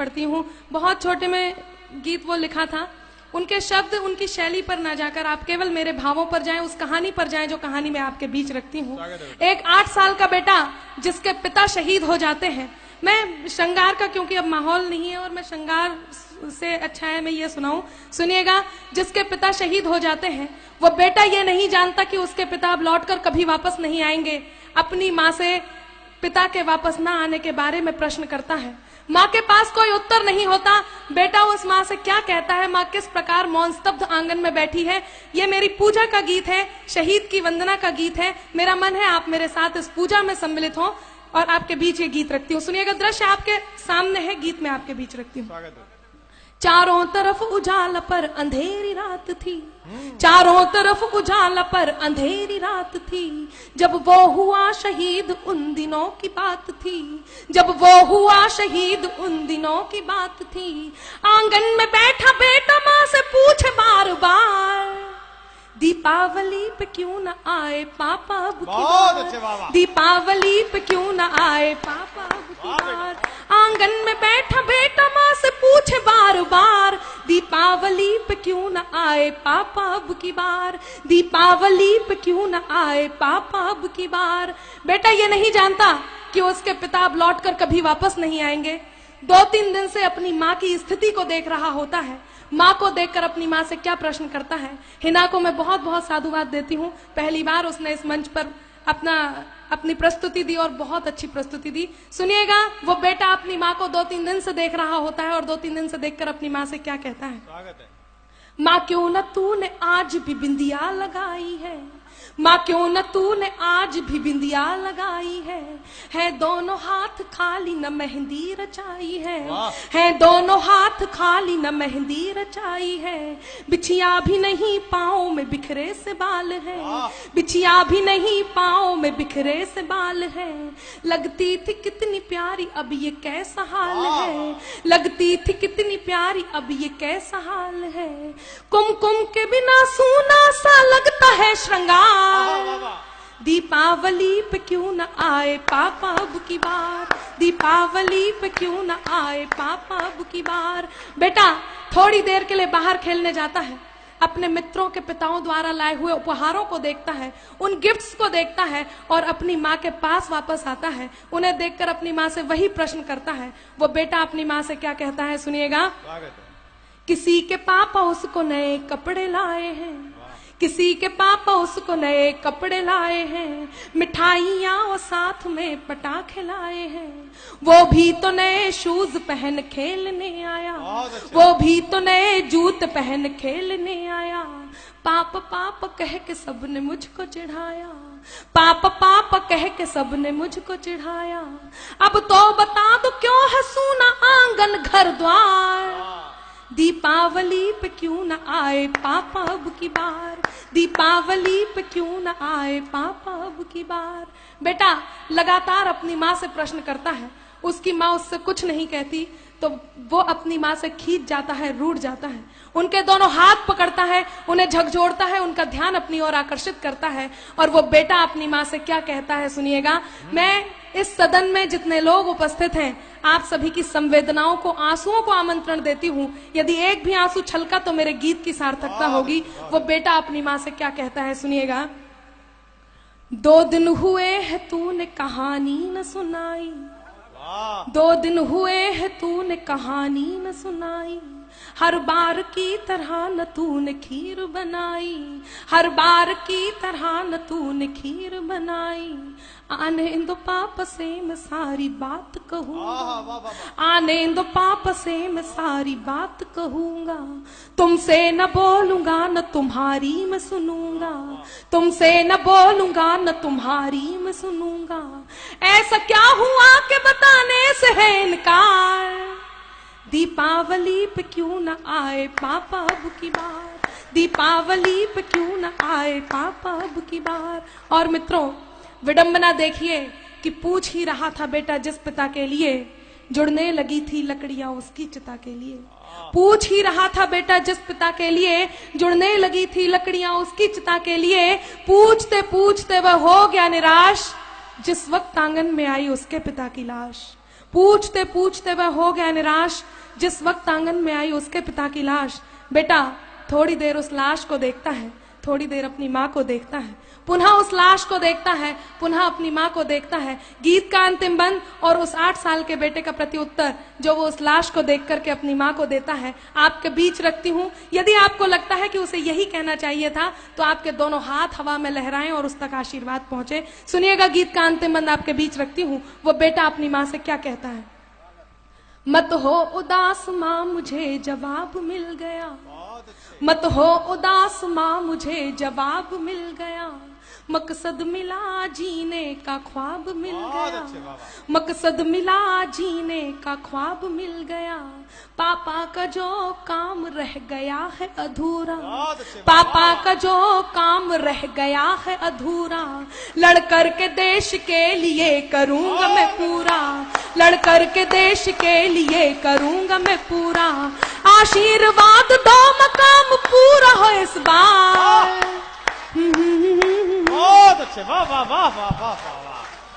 पढ़ती हूँ। बहुत छोटे में गीत वो लिखा था, उनके शब्द उनकी शैली पर ना जाकर आप केवल मेरे भावों पर जाएं, उस कहानी पर जाएं जो कहानी मैं आपके बीच रखती हूँ। एक 8 साल का बेटा जिसके पिता शहीद हो जाते हैं। मैं श्रृंगार का, क्योंकि अब माहौल नहीं है और मैं श्रृंगार से अच्छा है मैं ये सुनाऊं, सुनिएगा। जिसके पिता शहीद हो जाते हैं वो बेटा ये नहीं जानता कि उसके पिता अब लौटकर कभी वापस नहीं आएंगे। अपनी माँ से पिता के वापस ना आने के बारे में प्रश्न करता है। माँ के पास कोई उत्तर नहीं होता। बेटा उस माँ से क्या कहता है, माँ किस प्रकार मौन स्तब्ध आंगन में बैठी है। ये मेरी पूजा का गीत है, शहीद की वंदना का गीत है। मेरा मन है आप मेरे साथ इस पूजा में सम्मिलित हो और आपके बीच ये गीत रखती हूँ। सुनिएगा, दृश्य आपके सामने है, गीत में आपके बीच रखती हूँ। चारों तरफ उजाला पर अंधेरी रात थी, चारों तरफ उजाला पर अंधेरी रात थी। जब वो हुआ शहीद उन दिनों की बात थी, जब वो हुआ शहीद उन दिनों की बात थी। आंगन में बैठा बेटा माँ से पूछे बार बार, दीपावली पे क्यों न आए पापा अब की बार, दीपावली पे क्यों न आए पापा अब की बार। आंगन में बैठा बेटा माँ से पूछे बार बार, दीपावली पे क्यों न आए पापा अब की बार, दीपावली पे क्यों न आए पापा अब की बार। बेटा ये नहीं जानता कि उसके पिता अब लौटकर कभी वापस नहीं आएंगे। 2-3 दिन से अपनी माँ की स्थिति को देख रहा होता है। माँ को देखकर अपनी माँ से क्या प्रश्न करता है। हिना को मैं बहुत बहुत साधुवाद देती हूँ। पहली बार उसने इस मंच पर अपनी प्रस्तुति दी और बहुत अच्छी प्रस्तुति दी। सुनिएगा, वो बेटा अपनी माँ को 2-3 दिन से देख रहा होता है और 2-3 दिन से देखकर अपनी माँ से क्या कहता है। स्वागत है। माँ क्यों न तूने आज भी बिंदिया लगाई है, माँ क्यों न तूने आज भी बिंदिया लगाई है दोनों हाथ खाली न मेहंदी रचाई है दोनों हाथ खाली न मेहंदी रचाई है। बिछिया भी नहीं पाँव में बिखरे से बाल है, बिछिया भी नहीं पाँव में बिखरे से बाल है। लगती थी कितनी प्यारी अब ये कैसा हाल है, लगती थी कितनी प्यारी अब ये कैसा हाल है। कुमकुम के बिना सूना सा लगता है श्रृंगार, दीपावली पे क्यों न आए पापा अब की बार, दीपावली पे क्यों न आए पापा अब की बार। बेटा थोड़ी देर के लिए बाहर खेलने जाता है, अपने मित्रों के पिताओं द्वारा लाए हुए उपहारों को देखता है, उन गिफ्ट्स को देखता है और अपनी माँ के पास वापस आता है। उन्हें देखकर अपनी माँ से वही प्रश्न करता है। वो बेटा अपनी माँ से क्या कहता है, सुनिएगा। किसी के पापा उसको नए कपड़े लाए हैं, किसी के पापा उसको नए कपड़े लाए हैं, मिठाइयाँ और साथ में पटाखे लाए हैं। वो भी तो नए शूज पहन खेलने आया, वो भी तो नए जूते पहन खेलने आया। पापा पापा कह के सबने मुझको चिढ़ाया, पापा पापा कह के सबने मुझको चिढ़ाया। अब तो बता दो क्यों है सूना आंगन घर द्वार, दीपावली पे क्यों न आए पापा अब की बार, दीपावली पे क्यों न आए पापा अब की बार। बेटा लगातार अपनी माँ से प्रश्न करता है। उसकी माँ उससे कुछ नहीं कहती तो वो अपनी माँ से खींच जाता है, रूठ जाता है। उनके दोनों हाथ पकड़ता है, उन्हें झकझोरता है, उनका ध्यान अपनी ओर आकर्षित करता है। और वो बेटा अपनी माँ से क्या कहता है, सुनिएगा। मैं इस सदन में जितने लोग उपस्थित हैं, आप सभी की संवेदनाओं को, आंसुओं को आमंत्रण देती हूँ। यदि एक भी आंसू छलका तो मेरे गीत की सार्थकता होगी। वो बेटा अपनी माँ से क्या कहता है, सुनिएगा। 2 दिन हुए है तूने कहानी न सुनाई, 2 दिन हुए है तूने कहानी न सुनाई। हर बार की तरह न तूने खीर बनाई, हर बार की तरह न तूने खीर बनाई। आने दो पापा से मैं सारी बात कहूँगा, आने दो पापा से मैं सारी बात कहूँगा। तुमसे न बोलूंगा न तुम्हारी मैं सुनूंगा, तुमसे न बोलूंगा न तुम्हारी मैं सुनूंगा। ऐसा क्या हुआ कि बताने से है इनकार, दीपावली पे क्यों न आए पापा अब की बार, दीपावली पे क्यों न आए पापा अब की बार। और मित्रों विडंबना देखिए कि पूछ ही रहा था बेटा जिस पिता के लिए, जुड़ने लगी थी लकड़ियां उसकी चिता के लिए। पूछ ही रहा था बेटा जिस पिता के लिए, जुड़ने लगी थी लकड़ियां उसकी चिता के लिए। पूछते पूछते वह हो गया निराश, जिस वक्त आंगन में आई उसके पिता की लाश। पूछते पूछते वह हो गया निराश। जिस वक्त आंगन में आई उसके पिता की लाश। बेटा थोड़ी देर उस लाश को देखता है, थोड़ी देर अपनी माँ को देखता है, पुनः उस लाश को देखता है, पुनः अपनी माँ को देखता है। गीत का अंतिम बंद और उस 8 साल के बेटे का प्रत्युत्तर जो वो उस लाश को देख करके अपनी माँ को देता है, आपके बीच रखती हूँ। यदि आपको लगता है कि उसे यही कहना चाहिए था तो आपके दोनों हाथ हवा में लहराएं और उस तक आशीर्वाद पहुंचे। सुनिएगा गीत का अंतिम बंद आपके बीच रखती हूँ। वो बेटा अपनी माँ से क्या कहता है। मत हो उदास माँ मुझे जवाब मिल गया, मत हो उदास माँ मुझे जवाब मिल गया, मकसद मिला जीने का ख्वाब मिल गया, मकसद मिला जीने का ख्वाब मिल गया। पापा का जो काम रह गया है अधूरा, पापा का जो काम रह गया है अधूरा, लड़ कर के देश के लिए करूंगा मैं पूरा, लड़ कर के देश के लिए करूंगा मैं पूरा। आशीर्वाद दो मकाम पूरा हो इस बार। बहुत अच्छे, वाह वाह वाह वाह वाह।